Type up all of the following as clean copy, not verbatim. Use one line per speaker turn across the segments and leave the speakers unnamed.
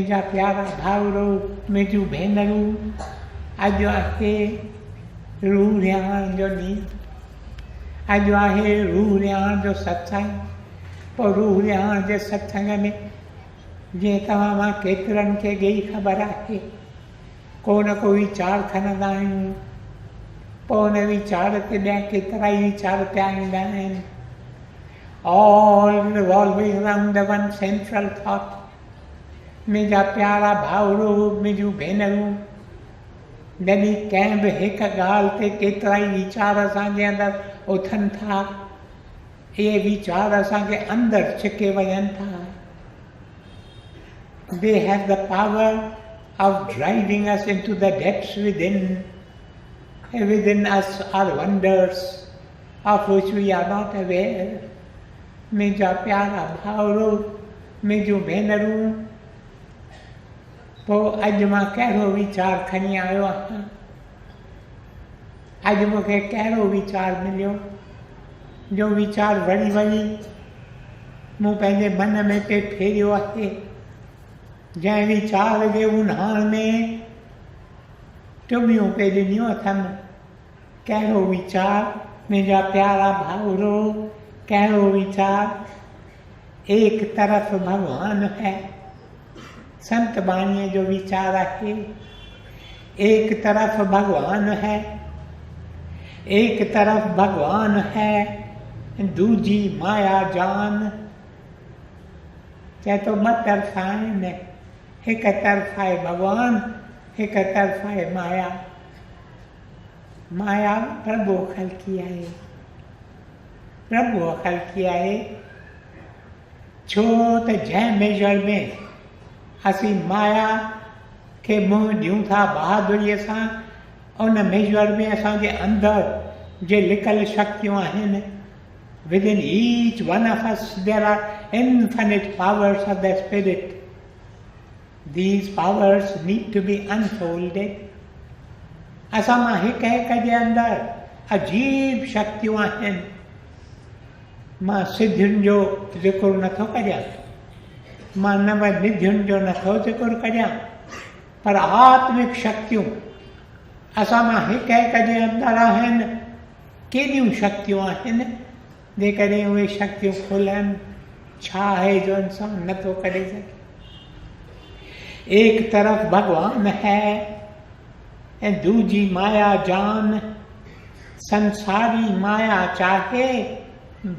मुंहिंजा प्यारा भाउरो, मुंहिंजूं भेनरूं, अॼु आहे रूह रिहाइण जो ॾींहुं। अॼु आहे रूह रिहाइण जो सत्संग। पोइ रूह रिहाइण जे सत्संग में जीअं तव्हां मां केतिरनि खे ॻई ख़बर आहे, को न को वीचार खणंदा आहियूं, पोइ हुन वीचार ते ॿिया केतिरा ई वीचार पिया ईंदा आहिनि। All revolving around the one central thought. मुंहिंजा प्यारा भाउरो, मुंहिंजूं भेनरूं, जॾहिं कंहिं बि हिकु ॻाल्हि ते केतिरा ई वीचार असांजे अंदरि उथनि था, इहे वीचार असांखे अंदरि छिके वञनि था। They have the power of driving us into the depths within. Within us are wonders of which we are not aware. मुंहिंजा प्यारा भाउरो, मुंहिंजूं भेनरूं, पोइ अॼु मां कहिड़ो वीचार खणी आयो आहियां? अॼु मूंखे कहिड़ो वीचार मिलियो जो वीचार वरी वरी मूं पंहिंजे मन में पे फेरियो आहे? जंहिं वीचार जे उन्हाण में टुॿियूं पे ॾिनियूं अथनि। कहिड़ो वीचार मुंहिंजा प्यारा भाउरो, कहिड़ो विचार? एक तरफ भगवान है, संत बाणीअ जो वीचार आहे। एक तरफ भगवान है, एक तरफ भगवान है, दूजी माया जान। चए थो ॿ तरफ़ा आहिनि, हिकु तरफ़ आहे भगवान, हिकु तरफ़ आहे माया। माया प्रभु ख़लकी आहे, प्रभु ख़लकी आहे। छो त जंहिं मेजर में असीं माया खे मुंहुं ॾियूं था बहादुरीअ सां, उन मेजर में असांजे अंदरि जे लिकल शक्तियूं आहिनि। Within each one of us there are infinite powers of the spirit. These powers need to be unfolded. असां मां हिक हिक जे अंदरि अजीब शक्तियूं आहिनि। मां सिद्धियुनि जो ज़िक्र नथो करियां, मां नव निधियुनि जो नथो ज़िक्र करियां, पर आत्मिक शक्तियूं असां मां हिक हिक जे अंदरि आहिनि। केॾियूं शक्तियूं आहिनि? जेकॾहिं उहे शक्तियूं खुलनि, छा आहे जो इंसान नथो करे सघे। एक तरफ भगवान है ऐं दूजी माया जान। संसारी माया चाहे,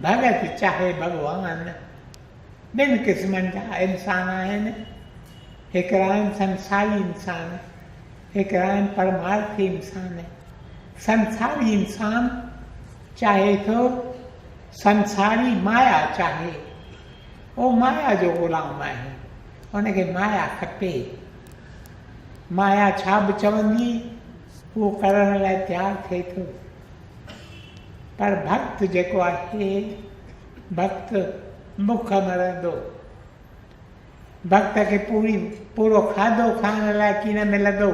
भगत चाहे भगवान। ॿिनि क़िस्मनि जा इंसान आहिनि। हिकिड़ा आहिनि संसारी इंसान, हिकिड़ा आहिनि परमार्थी इंसान। संसारी इंसान चाहे थो, संसारी माया चाहे, उहो माया जो ग़ुलाम आहे, हुनखे माया खपे। माया छा बि चवंदी उहो करण लाइ तयारु थिए थो। पर भक्त जेको आहे, भक्त बुख मरंदो। भक्त खे पूरो खाधो खाइण लाइ कीन मिलंदो,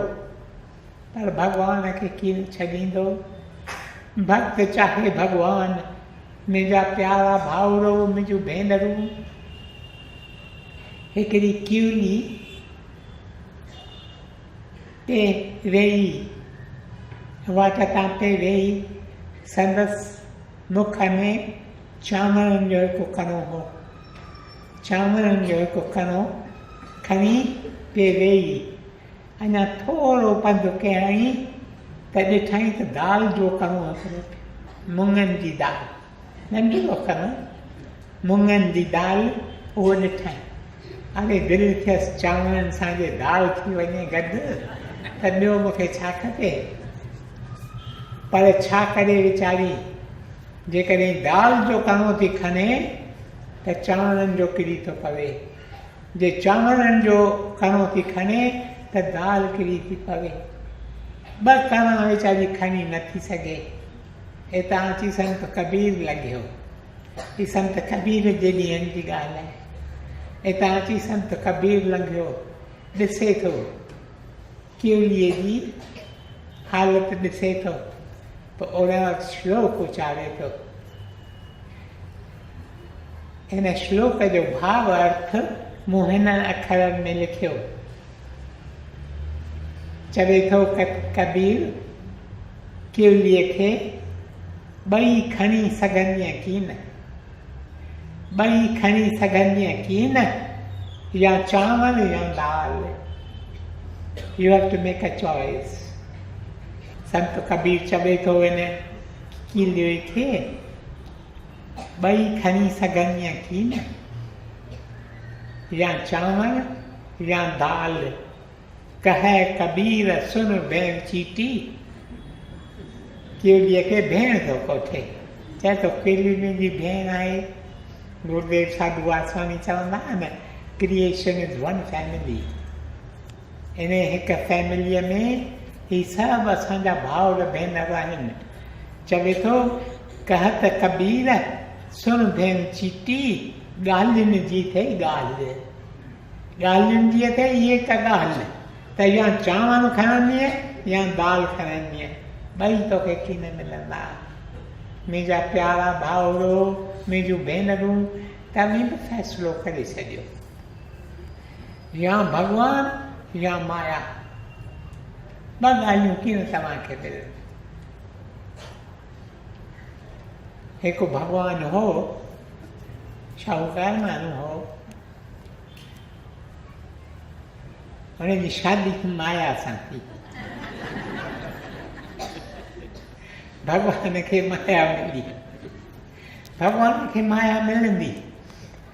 पर भॻवान खे कीन छॾींदो। भक्त चाहे भॻवान। मुंहिंजा प्यारा भाउरो, मुंहिंजूं भेनरूं, हिकिड़ी किउली ते वेही, वाट तां ते वेही, संदसि मुख में चांवरनि जो हिकु कणो हो। चांवरनि जो हिकु कणो खणी पे वेही। अञा थोरो पंधु कयईं त ॾिठईं त दाल जो कणो हिकिड़ो पियो, मुङनि जी दाल, नंढिड़ो कणो, मुङनि जी दाल, उहो ॾिठईं। अरे दिलि थियसि चांवरनि सां जे दाल थी वञे गॾु त ॿियो मूंखे छा खपे। पर छा करे वीचारी, जेकॾहिं दाल जो कणो थी खणे त चांवरनि जो किरी थो पवे, जे चांवरनि जो कणो थी खणे त दाल किरी थी पवे। ॿ कणा वीचारी खणी नथी सघे। हितां अची संत कबीर लॻियो। ही संत कबीर जे ॾींहंनि जी ॻाल्हि आहे। हितां अची संत कबीर लंघियो, ॾिसे थो किउलीअ जी हालत, ॾिसे थो, पोइ ओड़ा श्लोक उचारे थो। हिन श्लोक जो भाव अर्थ मूं हिन अखरनि में लिखियो। चवे थो कबीर केवलीअ खे ॿई खणी सघंदीअ की न, ॿई खणी सघंदीअ की न, या चांवर या दाल। You have to make a choice. Sant Kabir चवे थो हिन कीलीअ खे ॿई खणी सघंदीअ की न, या चांवर या दाल। कहे कबीर सुन भेण चीटी, केवलीअ खे भेण थो कोठे। चए थो केवली मुंहिंजी भेण आहे। गुरुदेव साधू वासवाणी चवंदा आहिनि क्रिएशन इज़ वन फैमिली। इन हिकु फैमिलीअ में ही सभु असांजा भाउर भेनर आहिनि। चवे थो कहत कबीर सुन भेण चीटी, ॻाल्हियुनि जी अथई ॻाल्हि, ॻाल्हियुनि जी अथई इहे हिकु ॻाल्हि त या चांवर खणंदीअ या दाल खणंदीअ, ॿई तोखे कीन मिलंदा। मुंहिंजा प्यारा भाउरो, मुंहिंजूं भेनरूं, तव्हां बि फ़ैसिलो करे छॾियो, या भॻवानु या माया। ॿ ॻाल्हियूं कीन तव्हांखे मिलनि। हिकु भॻवानु हो, शाहूकार माण्हू हो, हुनजी शादी माया सां थी। भॻवान खे माया मिली, भॻवान खे माया मिलंदी,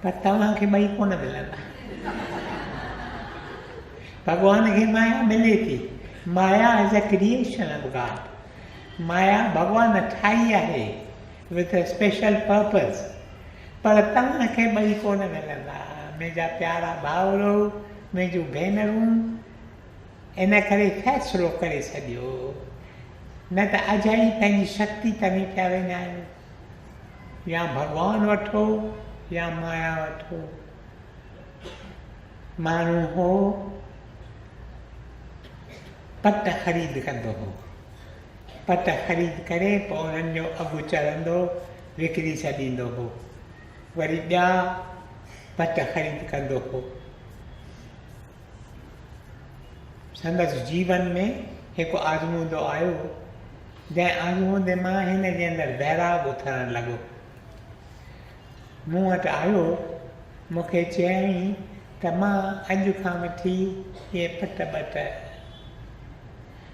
पर तव्हांखे ॿई कोन मिलंदा। भॻवान खे माया मिले थी। Maya is a creation of God. माया भॻवान ठाही आहे विथ अ स्पेशल पर्पस, पर तव्हांखे ॿई कोन मिलंदा। मुंहिंजा प्यारा भाउरो, मुंहिंजूं भेनरूं, इन करे फ़ैसिलो करे छॾियो, न त अजाई पंहिंजी शक्ति तव्हीं पिया वेंदा आहियो। या भॻवानु वठो या माया वठो। माण्हू हो पट ख़रीद कंदो हो, पट ख़रीद करे पोइ उन्हनि जो अघु चढ़ंदो, विकिणी छॾींदो हो, वरी ॿिया पट ख़रीद कंदो हो। संदसि जीवन में हिकु आज़मूदो आयो, जंहिं आज़मूदे मां हिन जे अंदरि बैराग उथणु लॻो। मूं वटि आयो, मूंखे चयईं त मां अॼु खां वठी इहे पट ॿट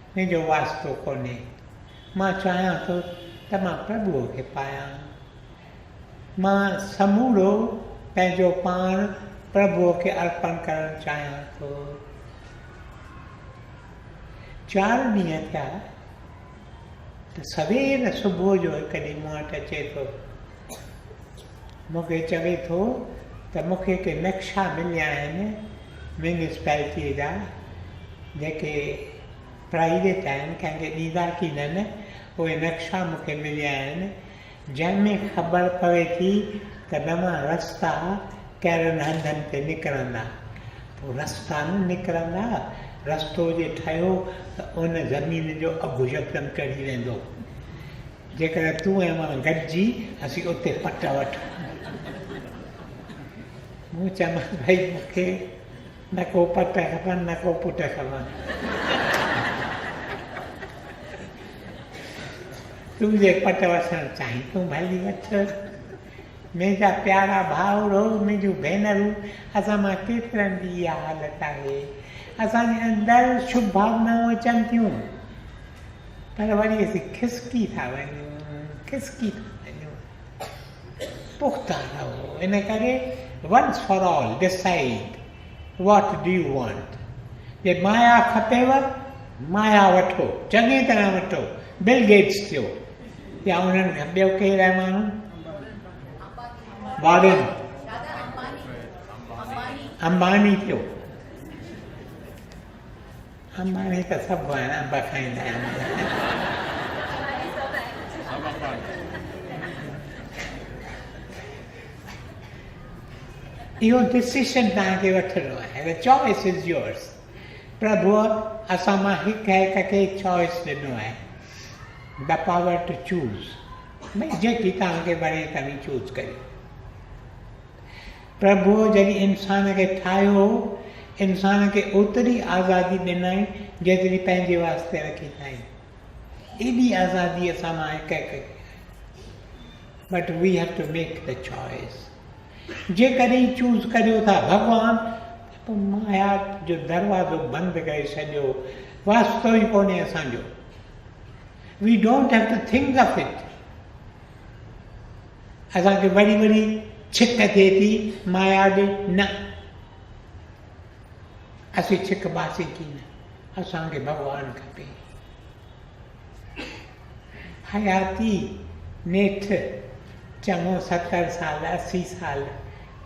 मुंहिंजो वास्तो कोन्हे, मां चाहियां थो त मां प्रभुअ खे पायां, मां समूरो पंहिंजो पाण प्रभुअ खे अर्पण करणु चाहियां थो। 4 ॾींहं थिया त सवेर सुबुह जो हिकु ॾींहुं मूं वटि अचे थो, मूंखे चवे थो त मूंखे के नक्शा मिलिया आहिनि म्यूनिसिपैलिटीअ जा, जेके प्राइवेट आहिनि, कंहिंखे ॾींदा की न, उहे नक्शा मूंखे मिलिया आहिनि, जंहिंमें ख़बर पवे थी त नवां रस्ता कहिड़नि हंधनि ते निकिरंदा। पोइ रस्ता न निकिरंदा, रस्तो जे ठहियो त उन ज़मीन जो अघु यकदमि चढ़ी वेंदो। जेकॾहिं तूं ऐं मां गॾिजी असीं उते पट वठूं। मूं चयोमांसि भई मूंखे न को पट खपनि न को पुट खपनि, तूं जे पट वठणु चाहीं तूं भली वठ। मुंहिंजा प्यारा भाउरो, मुंहिंजूं भेनरूं, असां मां केतिरनि जी इहा हालत आहे। असांजे अंदरि शुभ भावनाऊं अचनि थियूं, पर वरी असीं खिसकी था वञूं, खिसकी था वञूं। पुख़्ता रहो। इन करे once for all decide what do you want। जे माया खपेव, माया वठो, चङी तरह वठो। बिल गेट्स थियो, या उन्हनि खां ॿियो केरु आहे माण्हू, वारेन अंबानी थियो। अंबानी त सभु आहिनि, अंब खाईंदा आहिनि। इहो डिसीशन तव्हांखे वठिणो आहे। The choice is yours. प्रभुअ असां मां हिकु खे चॉइस ॾिनो आहे, द पावर टू चूज़। भई जेकी तव्हांखे वणे तव्हां चूज़ करियो। प्रभुअ जॾहिं इंसान खे ठाहियो, इंसान खे ओतिरी आज़ादी ॾिनई जेतिरी पंहिंजे वास्ते रखी अथई। एॾी आज़ादी असां मां हिकु हिकु but we have to make the choice. जेकॾहिं चूज़ करियो था भॻवान, पोइ माया जो दरवाज़ो बंदि करे छॾियो, वास्तो ई कोन्हे असांजो। We don't have to think of it. असांखे वरी वरी छिक थिए थी माया ॾे, न असीं छिक बासीं की न, असांखे भॻवानु खपे। हयाती नेठ चङो 70 साल 80 साल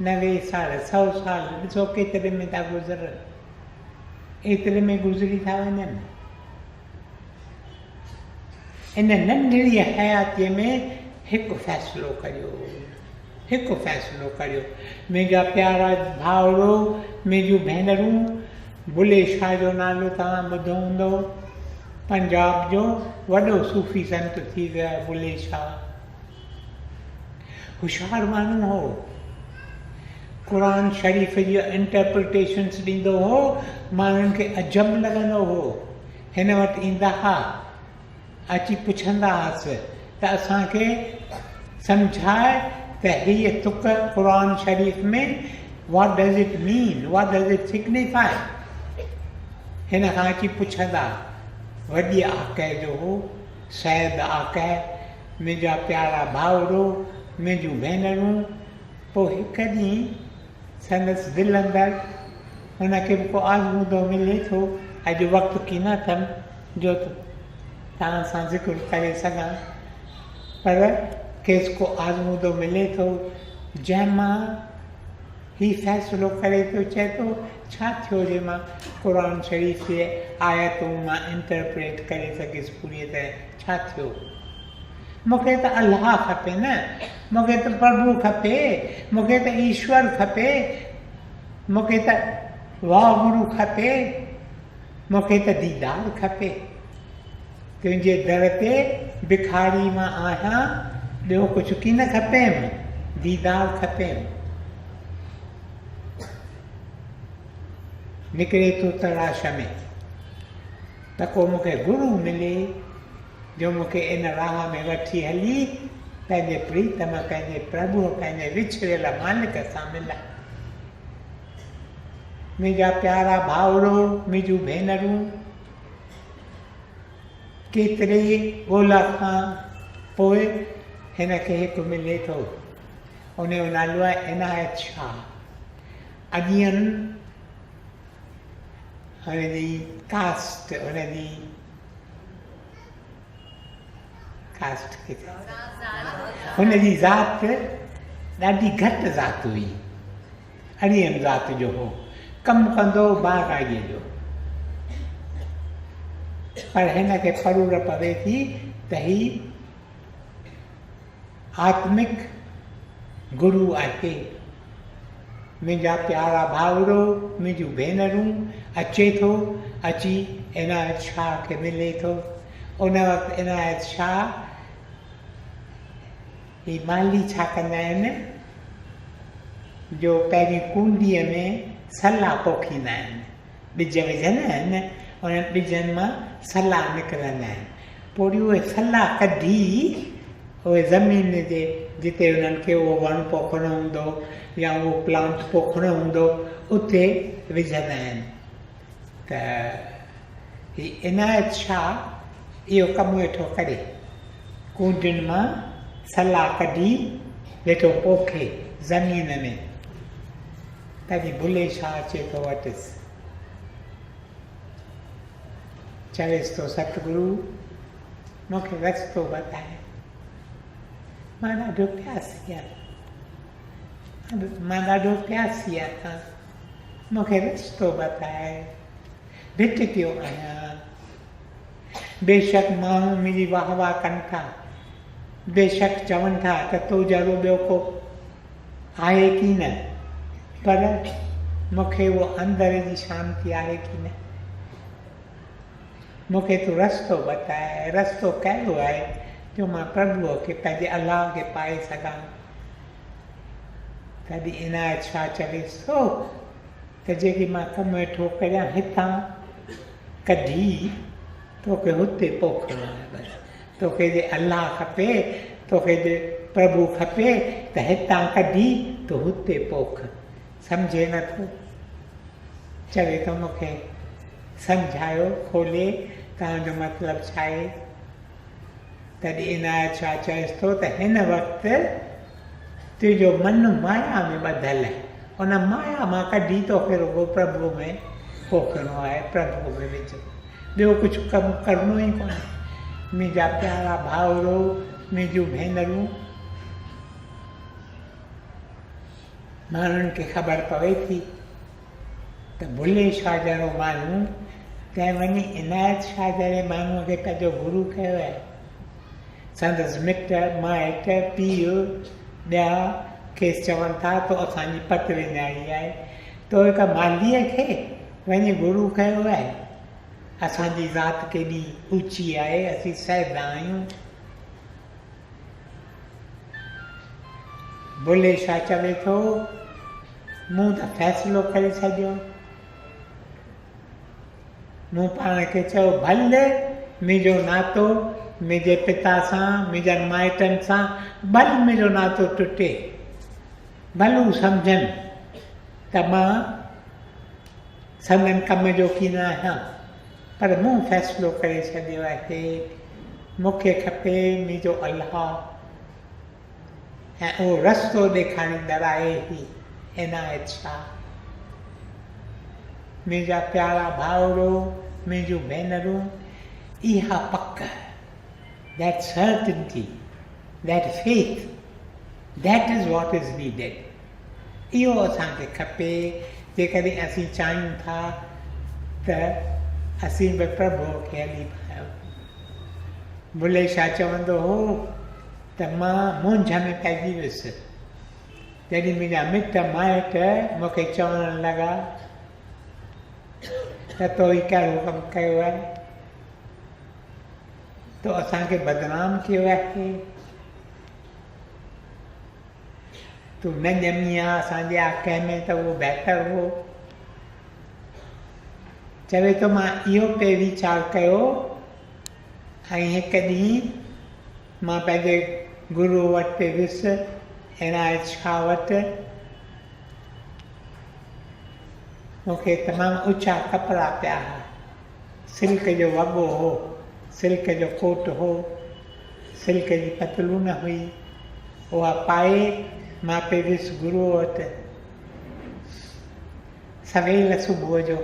90 साल 100 साल ॾिसो केतिरे में था गुज़रनि, एतिरे में गुज़री था वञनि। इन नंढड़ी हयातीअ में हिकु फ़ैसिलो करियो, हिकु फ़ैसिलो करियो। मुंहिंजा प्यारा भाउरो, मुंहिंजूं भेनरूं, बुले शाह जो नालो तव्हां ॿुधो हूंदो, पंजाब जो वॾो सूफ़ी संत थी वियो आहे बुले शाह। होशियारु माण्हू हो, क़ुरान शरीफ़ जी इंटरप्रिटेशन्स ॾींदो हो, माण्हुनि खे अजब लॻंदो हो। हिन वटि ईंदा हुआ, अची पुछंदा हुआसीं त असांखे सम्झाए त हीअ तुक क़ुरान शरीफ़ में what does it mean, what does it signify. हिन खां अची पुछंदा। वॾी आक़े जो हो, सैद आक़े, मुंहिंजा प्यारा भाउरो, मुंहिंजूं भेनरूं। पोइ हिकु ॾींहुं संदसि दिलि अंदरि हुनखे बि को आज़मूदो मिले थो। अॼु वक़्तु की न अथमि जो तव्हां सां ज़िक्र करे सघां, पर खेसि को आज़मूदो मिले थो जंहिंमां हीउ फ़ैसिलो करे थो, चए थो छा थियो जे मां क़ुरान शरीफ़ जे आयतूं मां इंटरप्रेट करे सघियसि पूरी तरह, छा थियो? मूंखे त अल्लाह खपे न, मूंखे त प्रभु खपे, मूंखे त ईश्वर खपे, मूंखे त वाहगुरु खपे, मूंखे त दीदार खपे। तुंहिंजे दर ते भिखारी मां आहियां, ॿियो कुझु की न खपेमि, दीदार खपेमि। निकिरे थो तलाश में त को मूंखे गुरू मिले जो मूंखे इन राह में वठी हली पंहिंजे प्रीतम, पंहिंजे प्रभु, पंहिंजे विछड़ियल मालिक सां मिलां। मुंहिंजा प्यारा भाउरो, मुंहिंजूं भेनरूं, केतिरे ॻोल्हा खां पोइ हिन खे हिकु मिले थो। उनजो नालो आहे इनायत शाह। अॻियनि हुनजी कास्ट, हुनजी कास्ट हुनजी ज़ात ॾाढी घटि ज़ात हुई, अड़ियन ज़ात जो हो, कमु कंदो बागाईअ जो। पर हिन खे फ़रूर पवे थी त ही आत्मिक गुरू आहे। मुंहिंजा प्यारा भाउरो, मुंहिंजूं भेनरूं, अचे थो, अची इनायत शाह खे मिले थो। उन वक़्तु इनायत शाह ही माली छा कंदा आहिनि जो पहिरीं कुंडीअ में सला पोखींदा आहिनि, ॿिज विझंदा आहिनि, उन्हनि ॿिजनि मां सला निकिरंदा आहिनि। पोइ उहे सला कढी उहे ज़मीन जे जिते उन्हनि खे उहो वणु पोखणो हूंदो या उहो प्लांट पोखणो हूंदो उते विझंदा आहिनि। त ही इनायत शाह इहो कमु वेठो करे, कूंडियुनि मां सला कढी वेठो पोखे ज़मीन में। तॾहिं बुले शाह अचे थो वटिसि, चवेसि थो सतगुरू मूंखे रस्तो बताए, मां ॾाढो प्यासी आहियां, मूंखे रस्तो बताए, भिटकियो आहियां। बेशक माण्हू मुंहिंजी वाह वाह कनि था, बेशक चवनि था त तो जहिड़ो ॿियो को आहे की न, पर मूंखे उहो अंदर जी शांती आहे की न। मूंखे तूं रस्तो बताए, रस्तो कहिड़ो आहे जो मां प्रभुअ खे, पंहिंजे अलाह खे पाए सघां। तॾहिं इनायत शाह चवेसि थो त जेकी मां कमु वेठो करियां हितां कढी तोखे हुते पोखिणो आहे। बसि तोखे जे अलाह खपे, तोखे जे प्रभु खपे त हितां कढी तो हुते पोख। सम्झे नथो? चवे थो मूंखे सम्झायो, खोले तव्हांजो मतिलबु छा आहे। तॾहिं इनायत छा चएसि थो त हिन वक़्तु तुंहिंजो मनु माया में ॿधल आहे, उन माया मां कढी तोखे रुॻो प्रभु में पोखिणो आहे, प्रभु में विझ। ॿियो कुझु कमु करिणो ई कोन्हे। मुंहिंजा प्यारा भाउरो, मुंहिंजूं भेनरूं, माण्हुनि खे ख़बर पवे थी त बुल्ले शाह जहिड़ो माण्हू कंहिं वञी इनायत शाह जहिड़े माण्हूअ खे पंहिंजो गुरू कयो आहे। संदसि मिट माइट पीउ ॿिया खेसि चवनि था तो असांजी पत विञाई आहे, तो हिकु मालीअ खे वञी गुरू कयो आहे। असांजी ज़ात केॾी ऊची आहे, असीं सहिबा आहियूं। बुल्ले शाह चवे थो मूं त फ़ैसिलो करे छॾियो, मूं पाण खे चयो भले मुंहिंजो नातो मुंहिंजे पिता सां, मुंहिंजनि माइटनि सां भले मुंहिंजो नातो टुटे, भले हू सम्झनि त मां संदनि कम जो कीन आहियां, पर मूं फ़ैसिलो करे छॾियो आहे मूंखे खपे मुंहिंजो अलाह, ऐं उहो रस्तो ॾेखारींदड़ आहे ही इनायत शाह। मुंहिंजा प्यारा भाउरो, मुंहिंजूं भेनरूं, इहा पक, that certainty, that faith, that is what is needed. इहो असांखे खपे जेकॾहिं असीं चाहियूं था त असीं बि प्रभुअ खे हली पायूं। बुल्ले शाह चवंदो हो त मां मुंझ में पइजी वियुसि जॾहिं मुंहिंजा मिट माइट मूंखे चवणु लॻा त तो ही कहिड़ो कमु कयो आहे, तो असांखे बदनाम कयो आहे, तूं न ॼमी आहे असांजे आखे में त उहो बहितर हो। चवे थो मां इहो पे वीचार कयो ऐं हिकु ॾींहुं मां पंहिंजे गुरू वटि वियुसि इनायत शाह वटि। मूंखे तमामु ऊचा कपिड़ा पिया हुआ, सिल्क जो वॻो हो, सिल्क जो कोट हो, सिल्क जी पतलून हुई, उहा पाए मां पे वियुसि गुरूअ वटि सवेल सुबुह जो।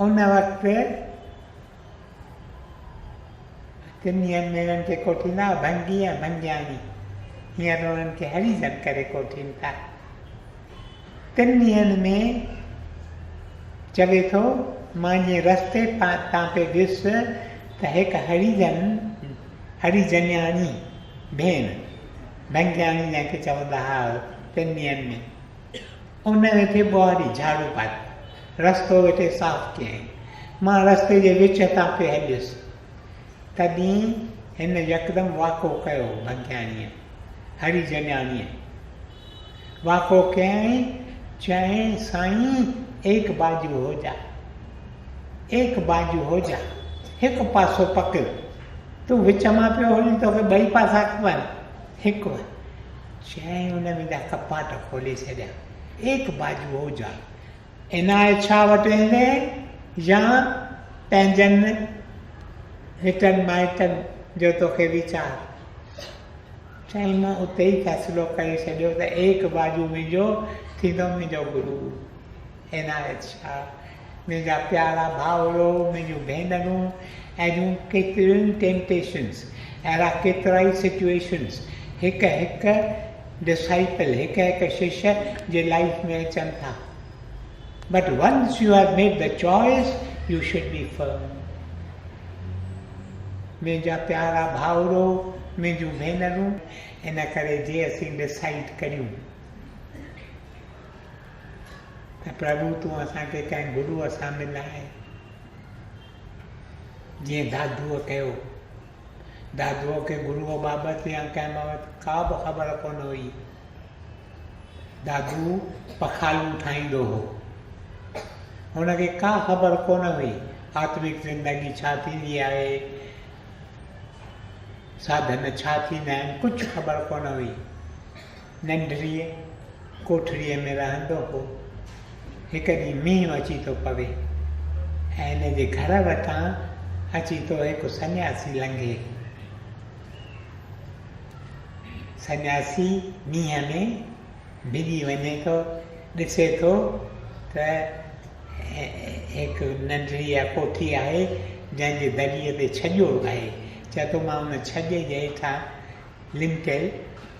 उन वक़्तु 3 ॾींहंनि खे कोठींदा भंगी ऐं भंगियानी, हींअर उन्हनि खे हरिजन करे कोठीनि था। 3 ॾींहंनि में चवे थो मां जीअं रस्ते तां पे वियुसि त हिकु हरिजन्याणी भेण, भंगियाणी जंहिंखे चवंदा हुआ 3 ॾींहंनि में, उन वेठे ॿुहारी झाड़ू पाती, रस्तो वेठे साफ़ु कयईं। मां रस्ते जे विच तां पे हलियुसि, तॾहिं हिन यकदमि वाको कयो भंगियाणीअ, हरिजन्याणीअ वाको कयईं, चयईं साईं एक बाजू हो जा, एक बाजू हो जा, हिकु पासो पकिड़, तूं विच मां पियो हली तोखे 2 पासा खपनि, हिकु। चयईं उन मुंहिंजा कपाट खोले छॾिया, एक बाजू हो जा। इनायत शाह वटि वेंदे या पंहिंजनि मिटनि माइटनि जो तोखे वीचार। चईं मां उते ई फ़ैसिलो करे छॾियो त एक बाजू मुंहिंजो थींदो मुंहिंजो गुरू इनायत शाह। मुंहिंजा प्यारा भाउरो, मुंहिंजूं भेनरूं, अहिड़ियूं केतिरियूं टेम्पटेशन्स, अहिड़ा केतिरा ई सिचुएशन्स हिकु हिकु डिसाइपल, हिकु हिकु शिष्य जे लाइफ में अचनि था। But once you have made the choice you should be firm. मुंहिंजा प्यारा भाउरो, मुंहिंजूं भेनरूं, इन करे जे असीं डिसाइड करियूं त प्रभु तूं असांखे कंहिं गुरूअ सां मिलाए, जीअं दादूअ कयो। दादूअ खे गुरूअ बाबति या कंहिं बाबति का बि ख़बर कोन हुई, दादू पखालू ठाहींदो हो। हुनखे का ख़बर कोन हुई आत्मिक ज़िंदगी छा थींदी आहे, साधन छा थींदा आहिनि, कुझु ख़बर कोन हुई। नंढड़ीअ कोठड़ीअ में रहंदो हो। हिकु ॾींहुं मींहुं अची थो पवे ऐं हिनजे घर वटां अची थो हिकु सन्यासी लंघे। सन्यासी मींहं में भिॼी वञे थो, ॾिसे थो त हिकु नंढड़ी इहा कोठी आहे जंहिंजे दरीअ ते छॼो आहे। चए थो मां हुन छॼे जे हेठां लिमटियल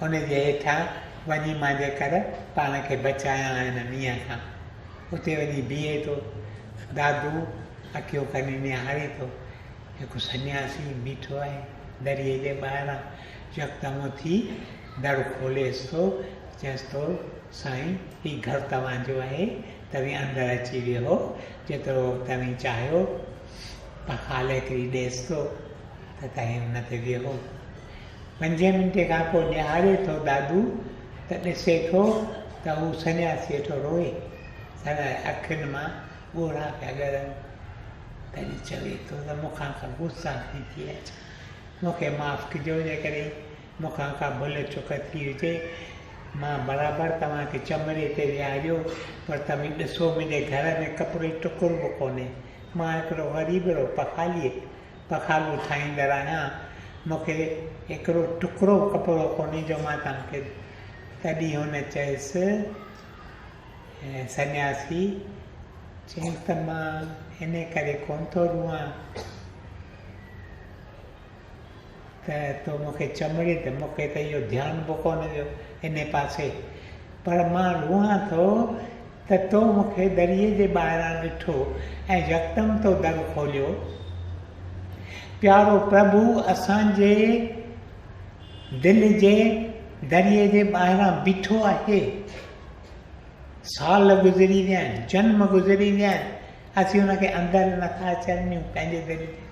हुनजे हेठां वञी मां जेकर पाण खे बचायां हिन मींहं खां। उते वञी बीहे थो। दादू अखियूं खणी निहारे थो। हिकु सन्यासी बीठो आहे दरीअ जे ॿाहिरां। यकदमि उथी दर खोलेसि थो, चएसि थो साईं हीउ घरु तव्हांजो आहे, तव्हीं अंदरि अची वियो, जेतिरो तव्हीं चाहियो। पखाल हिकिड़ी ॾेसि थो त तव्हीं हुन ते वियो। 5 मिंटे खां पोइ निहारे थो दादू त ॾिसे थो त हू सन्यासी वेठो रोए, अखियुनि मां ॻोढ़ा पिया ॻरनि। तॾहिं चवे थो त मूंखां का गुस्सा थी अचे, मूंखे माफ़ु कजो जेकॾहिं मूंखां का भुल चुक थी हुजे। मां बराबरि तव्हांखे चमड़े ते विहारियो, पर तव्हीं ॾिसो मुंहिंजे घर में कपिड़े टुकुर बि कोन्हे। मां हिकिड़ो ग़रीबड़ो पखालू ठाहींदड़ आहियां, मूंखे हिकिड़ो टुकड़ो कपिड़ो कोन्हे जो मां तव्हांखे। तॾहिं हुन चयसि, सन्यासी चयईं त मां इन करे कोन थो रुआं त तो मूंखे चमड़े ते, मूंखे त इहो ध्यानु बि कोन हुयो इन पासे, पर मां रुआं थो त तो मूंखे दरीअ जे ॿाहिरां ॾिठो ऐं यकदमि तो दर खोलियो। प्यारो प्रभु असांजे दिलि जे दरीअ जे ॿाहिरां बीठो आहे। साल गुज़री विया आहिनि, जन्म गुज़री विया आहिनि, असीं हुनखे अंदरि नथा अचनि ॾियूं पंहिंजे दिलि में।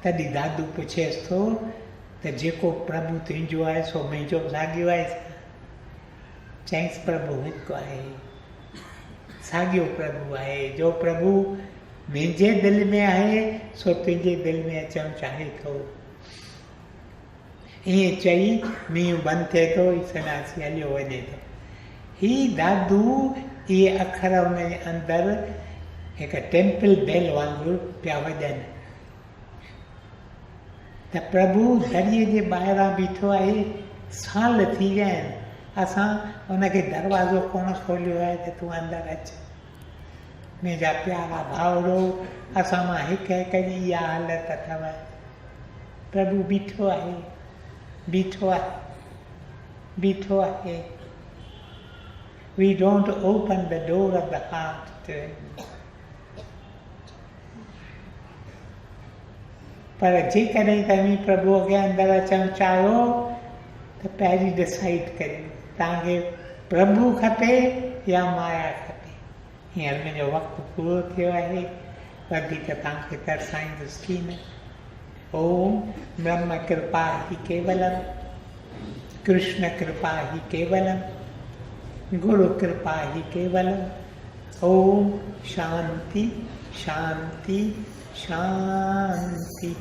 तॾहिं दादू पुछेसि थो त जेको प्रभु तुंहिंजो आहे सो मुंहिंजो साॻियो आहे। चईंसि प्रभु हिकु आहे, साॻियो प्रभु आहे। जो प्रभु मुंहिंजे दिलि में आहे सो तुंहिंजे दिलि में अचणु चाहे थो। ईअं चई मींहुं बंदि थिए थो, सन्यासी हलियो वञे थो। ही दादू इहे अखर हुनजे अंदरि हिकु टेम्पल बेल वांगुरु पिया वॼनि त प्रभु दरीअ जे ॿाहिरां बीठो आहे। साल थी विया आहिनि, असां हुनखे दरवाज़ो कोन खोलियो आहे त तूं अंदरि अच। मुंहिंजा प्यारा भाउरो, असां मां हिकु हिकु जी इहा हालत अथव। प्रभु बीठो आहे, बीठो आहे, बीठो आहे। We don't open the door of the heart to him. पर जेकॾहिं तव्हीं प्रभुअ खे अंदरि अचणु चाहियो त पहिरीं डिसाइड करियो तव्हांखे प्रभु खपे या माया खपे। हींअर मुंहिंजो वक़्तु पूरो थियो आहे, वधीक तव्हांखे तरसाईंदुसि की न। ओम ब्रह्म कृपा ही केवलम, कृष्ण कृपा ही केवलम, गुरु कृपा ही केवलम। ओम शांति शांति शांति।